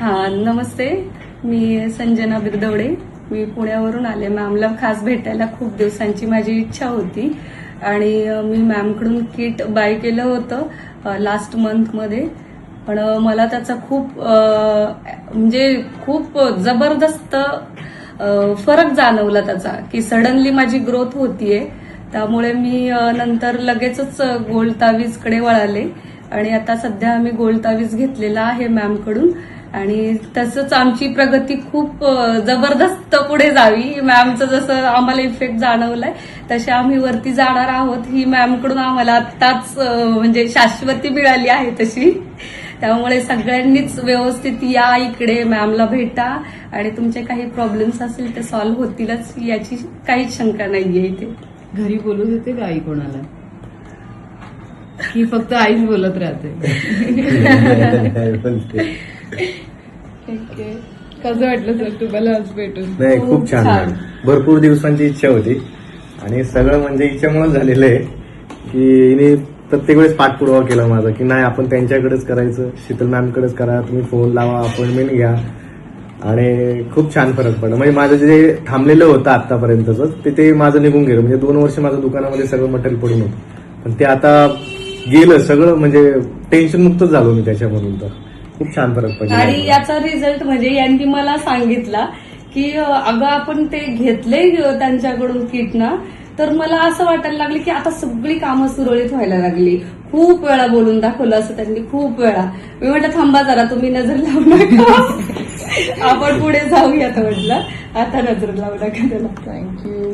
हा नमस्ते, मी संजना बिरदवडे. मी पुण्यावरून आले. मॅमला खास भेटायला खूप दिवसांची माझी इच्छा होती आणि मी मॅमकडून किट बाय केलं होतं लास्ट मंथमध्ये. पण मला त्याचा खूप जबरदस्त फरक जाणवला त्याचा, की सडनली माझी ग्रोथ होतीये. त्यामुळे मी नंतर लगेचच गोल्ड तावीजकडे वळाले आणि आता सध्या आम्ही गोल्ड तावीज घेतलेला आहे मॅमकडून आणि तसंच आमची प्रगती खूप जबरदस्त पुढे जावी. मॅमचं जसं आम्हाला इफेक्ट जाणवलाय तसे आम्ही वरती जाणार आहोत. ही मॅमकडून आम्हाला आत्ताच शाश्वती मिळाली आहे तशी. त्यामुळे सगळ्यांनीच व्यवस्थित या इकडे, मॅमला भेटा आणि तुमचे काही प्रॉब्लेम्स असतील ते सॉल्व्ह होतीलच, याची काहीच शंका नाहीये इथे. घरी बोलत होते का आई कोणाला, की फक्त आईच बोलत राहते? कसं वाटलं सर तुम्हाला आज भेटून? नाही, खूप छान. भरपूर दिवसांची इच्छा होती आणि सगळं इच्छेमुळे झालेलं आहे की हिने प्रत्येक वेळेस पाठपुरावा केला माझा, की नाही आपण त्यांच्याकडेच करायचं, शीतल मॅमकडेच करा, तुम्ही फोन लावा, अपॉइंटमेंट घ्या. आणि खूप छान फरक पडला. माझं जे थांबलेलं होतं आतापर्यंतच ते माझं निघून गेलं. 2 वर्ष माझं दुकानामध्ये सगळं मटेरियल पडून होतं, पण ते आता गेलं सगळं. टेन्शन मुक्त झालो मी त्याच्यामधून. तर खूप छान फरक पडला. आणि याचा रिझल्ट यांनी मला सांगितला की अगं आपण ते घेतले त्यांच्याकडून किट ना, तर मला असं वाटायला लागले की आता सगळी कामं सुरळीत व्हायला लागली. खूप वेळा बोलून दाखवलं असं त्यांनी, खूप वेळा. मी म्हटलं थांबा जरा, तुम्ही नजर लावू नका, आपण पुढे जाऊयात म्हटलं. आता नजर लावू नका त्याला. थँक्यू.